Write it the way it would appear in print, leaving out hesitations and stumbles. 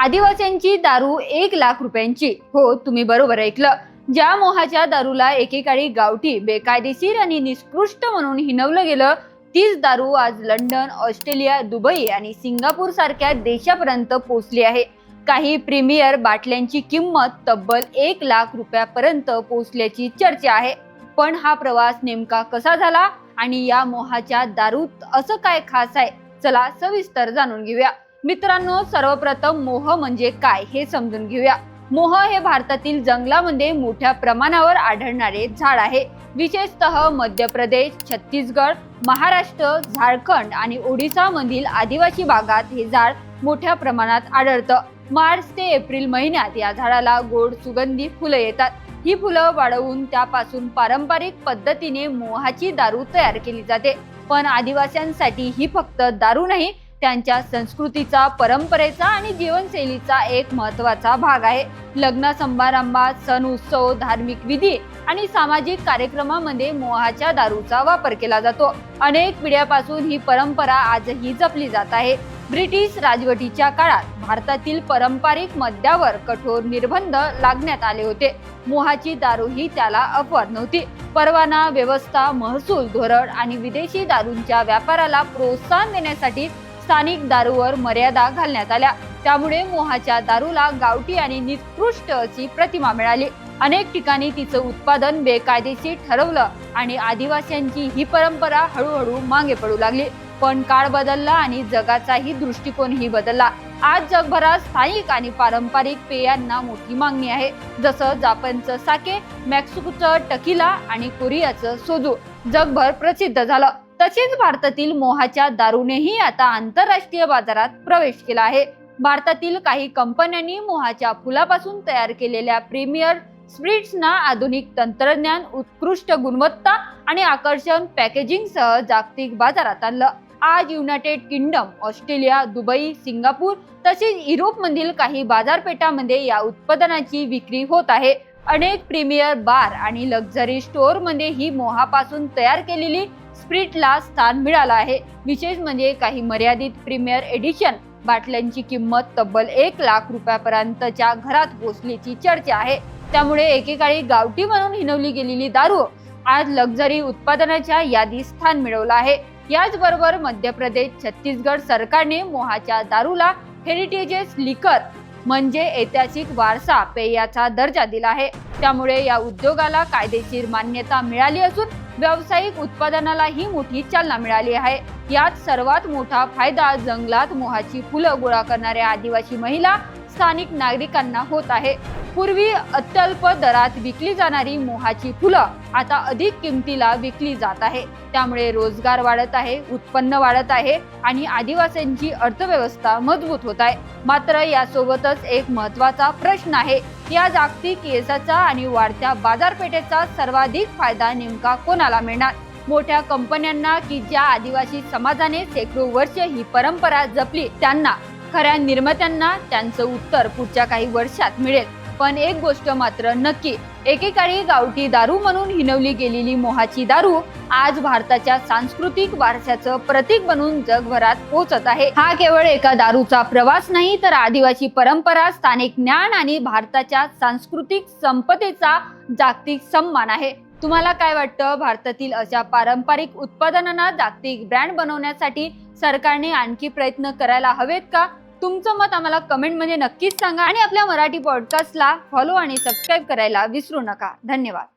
आदिवासींची दारू 1,00,000 रुपयांची. हो, तुम्ही बरोबर ऐकलं. ज्या मोहाच्या दारूला एकेकाळी गावठी, बेकायदेशीर आणि निकृष्ट म्हणून हिणवलं गेलं, तीच दारू आज लंडन, ऑस्ट्रेलिया, दुबई आणि सिंगापूर सारख्या देशापर्यंत पोहोचली आहे. काही प्रीमियर बाटल्यांची किंमत तब्बल 1,00,000 रुपयापर्यंत पोहोचल्याची चर्चा आहे. पण हा प्रवास नेमका कसा झाला आणि या मोहाच्या दारूत असं काय खास आहे, चला सविस्तर जाणून घेऊया. मित्रांनो, सर्वप्रथम मोह म्हणजे काय हे समजून घेऊया. मोह हे भारतातील जंगलामध्ये मोठ्या प्रमाणावर आढळणारे झाड आहे. विशेषतः मध्य प्रदेश, छत्तीसगड, महाराष्ट्र, झारखंड आणि ओडिसा मधील आदिवासी भागात हे झाड मोठ्या प्रमाणात आढळतं. मार्च ते एप्रिल महिन्यात या झाडाला गोड सुगंधी फुलं येतात. ही फुलं वाढवून त्यापासून पारंपरिक पद्धतीने मोहाची दारू तयार केली जाते. पण आदिवासींसाठी ही फक्त दारू नाही, त्यांच्या संस्कृतीचा, परंपरेचा आणि जीवनशैलीचा एक महत्त्वाचा भाग आहे. लग्न समारंभात, सण उत्सव, धार्मिक विधी आणि सामाजिक कार्यक्रमामध्ये मोहाच्या दारूचा वापर केला जातो. अनेक पिढ्यापासून ही परंपरा आजही जपली जात आहे. ब्रिटिश राजवटीच्या काळात भारतातील पारंपरिक मद्यावर कठोर निर्बंध लादण्यात आले होते. मोहाची दारू ही त्याला अपवाद नव्हती. परवाना, व्यवस्था, महसूल धोरण आणि विदेशी दारूंच्या व्यापाराला प्रोत्साहन देण्यासाठी स्थानिक दारूवर मर्यादा घालण्यात आल्या. त्यामुळे मोहाच्या दारूला गावठी आणि निकृष्ट अशी प्रतिमा मिळाली. अनेक ठिकाणी तिचं उत्पादन बेकायदेशीर ठरवलं आणि आदिवासींची ही परंपरा हळूहळू मागे पडू लागली. पण काळ बदलला आणि जगाचाही दृष्टिकोनही बदलला. आज जगभरात स्थानिक आणि पारंपरिक पेयांना मोठी मागणी आहे. जसं जापानचं साके, मेक्सिकोचं टकीला आणि कोरियाचं सोजू जगभर प्रसिद्ध झालं. तसेच भारतातील मोहाच्या दारूनेही आता आंतरराष्ट्रीय बाजारात प्रवेश केला आहे. भारतातील काही कंपन्यांनी मोहाच्या फुलापासून तयार केलेल्या प्रीमियर स्पिरिट्सना आधुनिक तंत्रज्ञान, उत्कृष्ट गुणवत्ता आणि आकर्षक पॅकेजिंगसह जागतिक बाजारात आणलं. आज United kingdom, Australia, Dubai, Singapore तसेच युरोपमधील काही बाजारपेठांमध्ये या उत्पादनाची विक्री होत आहे. अनेक प्रीमियर बार आणि लक्झरी स्टोअरमध्ये ही मोहापासून तयार केलेली स्पिरिटला स्थान मिळालं आहे. विशेष म्हणजे काही मर्यादित प्रीमियर एडिशन बाटल्यांची किंमत तब्बल 1,00,000 रुपयापर्यंतच्या घरात पोहोचल्याची चर्चा आहे. त्यामुळे एकेकाळी गावठी म्हणून हिणवली गेलेली दारू आज लक्झरी उत्पादनाच्या यादीत स्थान मिळवलं आहे. याचबरोबर मध्य प्रदेश, छत्तीसगड सरकारने मोहाच्या दारूला हेरिटेजेस लिकर म्हणजे ऐतिहासिक वारसा पेयाचा दर्जा दिला आहे. त्यामुळे या उद्योगाला कायदेशीर मान्यता मिळाली असून व्यावसायिक उत्पादनालाही मोठी चालना मिळाली आहे. यात सर्वात मोठा फायदा जंगलात मोहाची फुलं गोळा करणाऱ्या आदिवासी महिला, स्थानिक नागरिकांना होत आहे. पूर्वी अत्यल्प दरात विकली जाणारी मोहाची फुलं आता अधिक किमतीला विकली जात आहे. त्यामुळे रोजगार वाढत आहे, उत्पन्न वाढत आहे आणि आदिवासींची अर्थव्यवस्था मजबूत होत आहे. मात्र यासोबतच एक महत्त्वाचा प्रश्न आहे, या जागतिक यशाचा आणि वाढत्या बाजारपेठेचा सर्वाधिक फायदा नेमका कोणाला मिळणार? मोठ्या कंपन्यांना की ज्या आदिवासी समाजाने शेकडो वर्ष ही परंपरा जपली त्यांना? खऱ्या निर्मात्यांना? त्यांचं उत्तर पुढच्या काही वर्षात मिळेल. पण एक गोष्ट मात्र नक्की, एकेकाळी गावठी दारू म्हणून हिणवली गेलेली मोहाची दारू आज भारताच्या सांस्कृतिक वारशाचं प्रतीक बनून जगभरात पोहोचत आहे. हा केवळ एका दारूचा प्रवास नाही, तर आदिवासी परंपरा, स्थानिक ज्ञान आणि भारताच्या सांस्कृतिक संपदेचा जागतिक सन्मान आहे. तुम्हाला काय वाटतं? भारतातील अशा पारंपरिक उत्पादनांना जागतिक ब्रँड बनवण्यासाठी सरकारने आणखी प्रयत्न करायला हवेत का? तुमचं मत आम्हाला कमेंटमध्ये नक्कीच सांगा आणि आपल्या मराठी पॉडकास्टला फॉलो आणि सबस्क्राईब करायला विसरू नका. धन्यवाद.